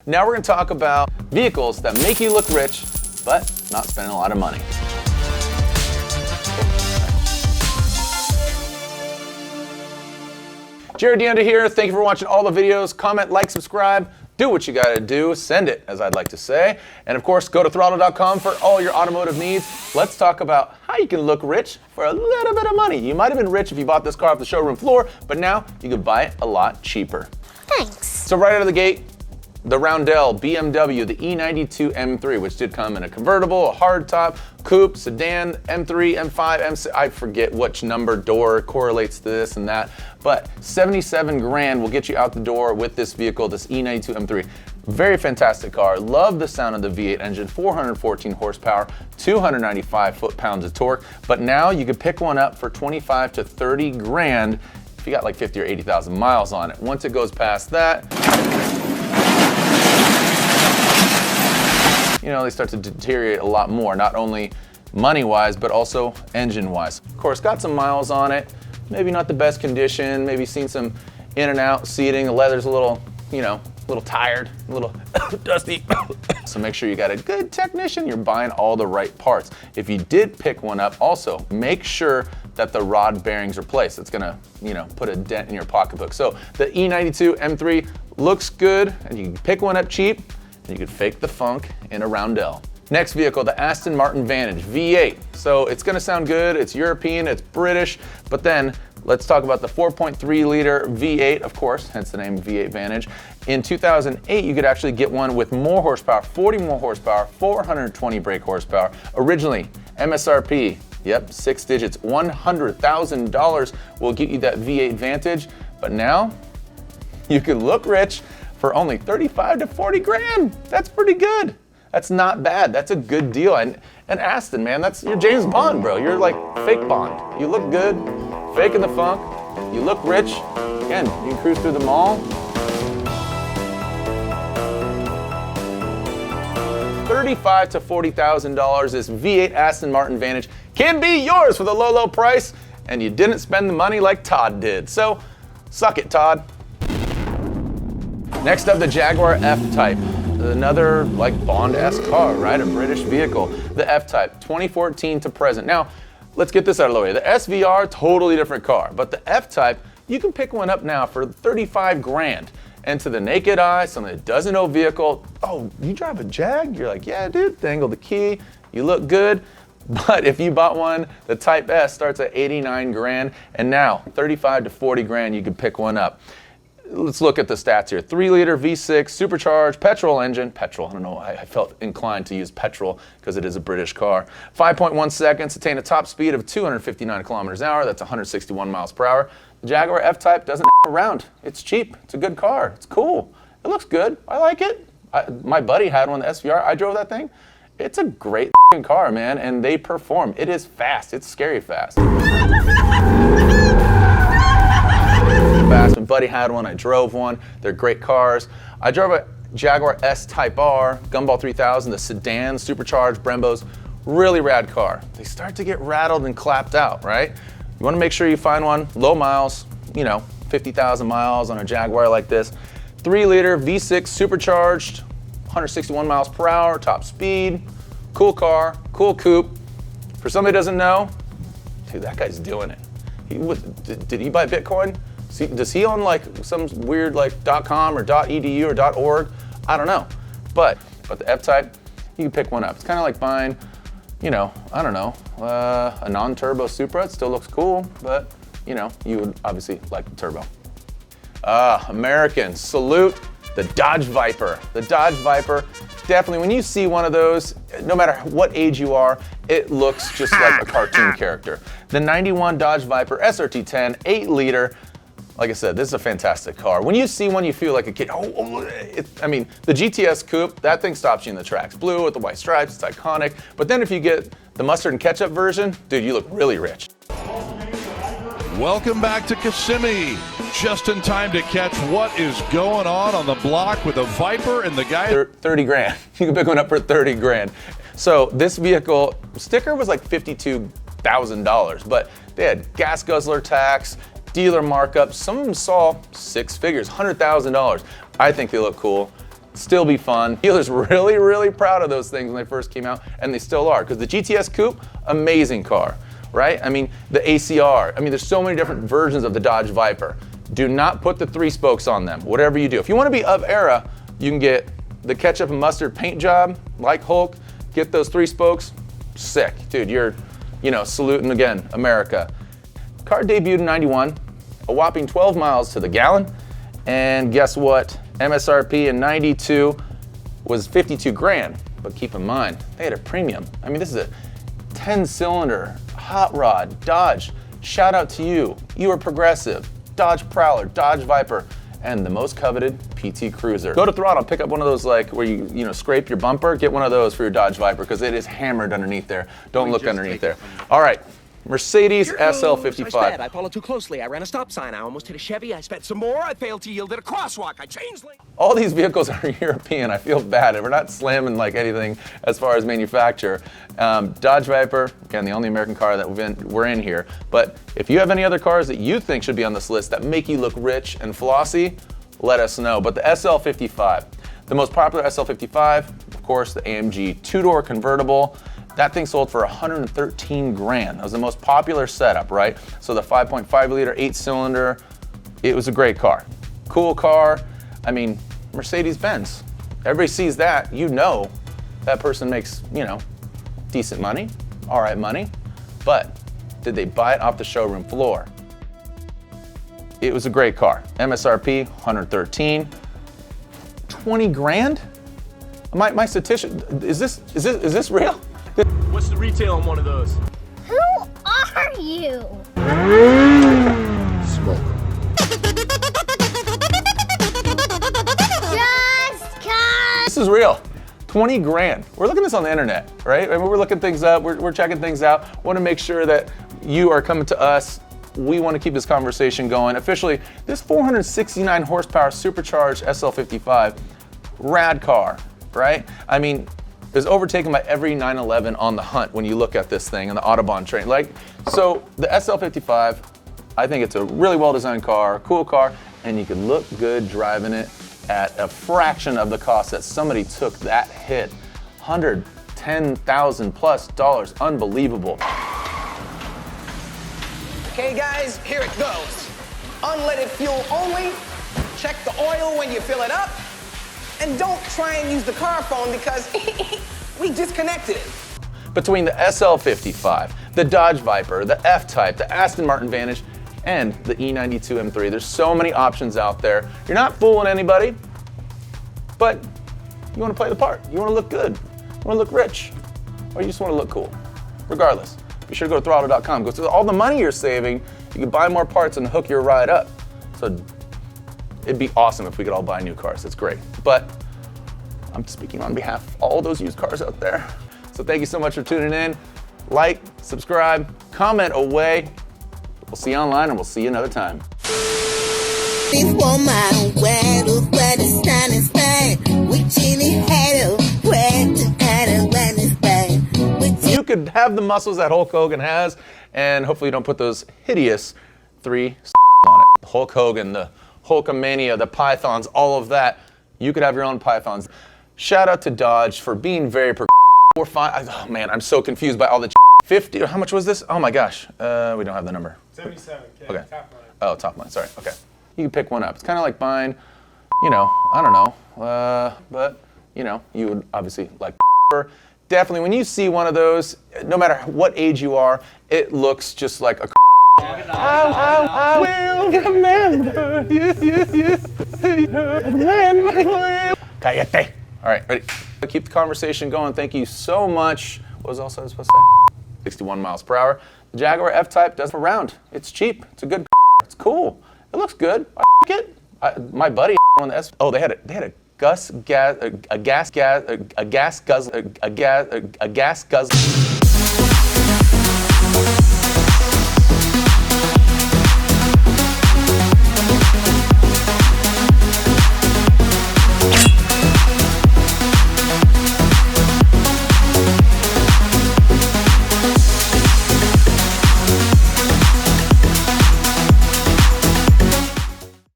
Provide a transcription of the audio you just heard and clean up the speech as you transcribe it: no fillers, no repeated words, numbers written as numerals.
Now we're gonna talk about vehicles that make you look rich, but not spending a lot of money. Jarod Deanda here. Thank you for watching all the videos. Comment, like, subscribe. Do what you gotta do. Send it, as I'd like to say. And of course, go to throttle.com for all your automotive needs. Let's talk about how you can look rich for a little bit of money. You might have been rich if you bought this car off the showroom floor, but now you can buy it a lot cheaper. Thanks. So right out of the gate, the Roundel BMW, the E92 M3, which did come in a convertible, a hardtop, coupe, sedan, M3, M5, M6, I forget which number door correlates to this and that, but 77 grand will get you out the door with this vehicle, this E92 M3. Very fantastic car. Love the sound of the V8 engine, 414 horsepower, 295 foot-pounds of torque, but now you could pick one up for 25 to 30 grand if you got like 50 or 80,000 miles on it. Once it goes past that, you know, they start to deteriorate a lot more, not only money-wise, but also engine-wise. Of course, got some miles on it, maybe not the best condition, maybe seen some in and out seating, the leather's a little, you know, a little tired, a little dusty. So make sure you got a good technician, you're buying all the right parts. If you did pick one up, also make sure that the rod bearings are placed. It's gonna, you know, put a dent in your pocketbook. So the E92 M3 looks good, and you can pick one up cheap, and you can fake the funk in a Roundel. Next vehicle, the Aston Martin Vantage V8. So it's gonna sound good, it's European, it's British, but then let's talk about the 4.3 liter V8, of course, hence the name V8 Vantage. In 2008, you could actually get one with more horsepower, 40 more horsepower, 420 brake horsepower. Originally, MSRP, yep, 6 digits, $100,000 will get you that V8 Vantage, but now you can look rich for only 35 to 40 grand. That's pretty good. That's not bad. That's a good deal. And Aston, man, you're James Bond, bro. You're like fake Bond. You look good, faking the funk. You look rich. Again, you can cruise through the mall. $35,000 to $40,000, this V8 Aston Martin Vantage can be yours for the low, low price, and you didn't spend the money like Todd did. So, suck it, Todd. Next up, the Jaguar F-Type. Another like Bond-esque car, right? A British vehicle. The F-Type, 2014 to present. Now, let's get this out of the way. The SVR, totally different car, but the F-Type, you can pick one up now for 35 grand. And to the naked eye, someone that doesn't know vehicle, oh, you drive a Jag? You're like, yeah, dude, dangle the key, you look good. But if you bought one, the Type S starts at 89 grand, and now 35 to 40 grand, you can pick one up. Let's look at the stats here. 3 liter V6 supercharged petrol engine. Petrol, I don't know, I felt inclined to use petrol because it is a British car. 5.1 seconds, attain a top speed of 259 kilometers an hour. That's 161 miles per hour. The Jaguar F-Type doesn't around. It's cheap, it's a good car, it's cool. It looks good, I like it. My buddy had one, the SVR, I drove that thing. It's a great car, man, and they perform. It is fast, it's scary fast. My buddy had one, I drove one. They're great cars. I drove a Jaguar S-Type R, Gumball 3000, the sedan, supercharged, Brembos. Really rad car. They start to get rattled and clapped out, right? You wanna make sure you find one, low miles, you know, 50,000 miles on a Jaguar like this. 3 liter V6 supercharged, 161 miles per hour, top speed, cool car, cool coupe. For somebody who doesn't know, dude, that guy's doing it. Did he buy Bitcoin? Does he own like some weird like .com or .edu or .org? I don't know. But the F-Type, you can pick one up. It's kind of like buying, you know, I don't know, a non-turbo Supra. It still looks cool, but you know, you would obviously like the turbo. Americans, salute the Dodge Viper. The Dodge Viper, definitely, when you see one of those, no matter what age you are, it looks just like a cartoon character. The 91 Dodge Viper SRT10, 8 liter. Like I said, this is a fantastic car. When you see one, you feel like a kid. I mean, the GTS Coupe, that thing stops you in the tracks. Blue with the white stripes, it's iconic. But then if you get the mustard and ketchup version, dude, you look really rich. Welcome back to Kissimmee. Just in time to catch what is going on the block with the Viper and the guy. 30 grand. You can pick one up for 30 grand. So this vehicle, sticker was like $52,000, but they had gas guzzler tax, dealer markup. Some of them saw 6 figures, $100,000. I think they look cool. still be fun. Dealers really, really proud of those things when they first came out, and they still are, because the GTS Coupe, amazing car, right? I mean, the ACR, I mean, there's so many different versions of the Dodge Viper. Do not put the 3 spokes on them, whatever you do. If you want to be of era, you can get the ketchup and mustard paint job, like Hulk, get those 3 spokes, sick. Dude, you're, saluting again, America. Car debuted in 91, a whopping 12 miles to the gallon, and guess what? MSRP in 92 was 52 grand, but keep in mind, they had a premium. I mean, this is a 10-cylinder hot rod Dodge. Shout out to you. You are progressive. Dodge Prowler, Dodge Viper, and the most coveted PT Cruiser. Go to Throttle, pick up one of those where you scrape your bumper, get one of those for your Dodge Viper, because it is hammered underneath there. Don't look underneath there. All right. Mercedes SL55. I sped. I followed too closely. I ran a stop sign. I almost hit a Chevy. I sped some more. I failed to yield at a crosswalk. I changed lanes. All these vehicles are European. I feel bad. We're not slamming anything as far as manufacturer. Dodge Viper, again, the only American car that we're in here. But if you have any other cars that you think should be on this list that make you look rich and flossy, let us know. But the SL55, the most popular SL55, of course, the AMG 2-door convertible. That thing sold for 113 grand. That was the most popular setup, right? So the 5.5 liter, 8-cylinder, it was a great car. Cool car. I mean, Mercedes-Benz. Everybody sees that, that person makes, decent money, all right money, but did they buy it off the showroom floor? It was a great car. MSRP, 113. 20 grand? My statistic, is this real? What's the retail on one of those? Who are you? Smoke. Just cause. This is real. 20 grand. We're looking at this on the internet, right? I mean, we're looking things up, we're checking things out. Want to make sure that you are coming to us. We want to keep this conversation going. Officially, this 469 horsepower supercharged SL55, rad car, right? I mean, is overtaken by every 911 on the hunt when you look at this thing on the Autobahn train. So the SL55, I think it's a really well-designed car, cool car, and you can look good driving it at a fraction of the cost that somebody took that hit. $110,000 plus, unbelievable. Okay guys, here it goes. Unleaded fuel only. Check the oil when you fill it up. And don't try and use the car phone because we disconnected it. Between the SL55, the Dodge Viper, the F-Type, the Aston Martin Vantage, and the E92 M3, there's so many options out there. You're not fooling anybody, but you want to play the part. You want to look good. You want to look rich, or you just want to look cool. Regardless, be sure to go to throttle.com. Go to all the money you're saving. You can buy more parts and hook your ride up. So it'd be awesome if we could all buy new cars. It's great. But I'm speaking on behalf of all those used cars out there. So thank you so much for tuning in. Like, subscribe, comment away. We'll see you online, and we'll see you another time. You could have the muscles that Hulk Hogan has, and hopefully you don't put those hideous 3 on it. Hulk Hogan, the Hulkamania, the pythons, all of that. You could have your own pythons. Shout out to Dodge for being very We're fine. Oh man, I'm so confused by all the 50. How much was this? Oh my gosh. We don't have the number. 77. Okay. Top line. Oh, top line. Sorry. Okay. You can pick one up. It's kind of like buying, I don't know. But you would obviously like. Definitely, when you see one of those, no matter what age you are, it looks just like a. I will remember you. Cállate. All right, ready? Keep the conversation going. Thank you so much. What was else I was supposed to say? 61 miles per hour. The Jaguar F-Type does around. It's cheap. It's a good. It's cool. It looks good. I like it. My buddy on the S. Oh, they had a gas guzzler.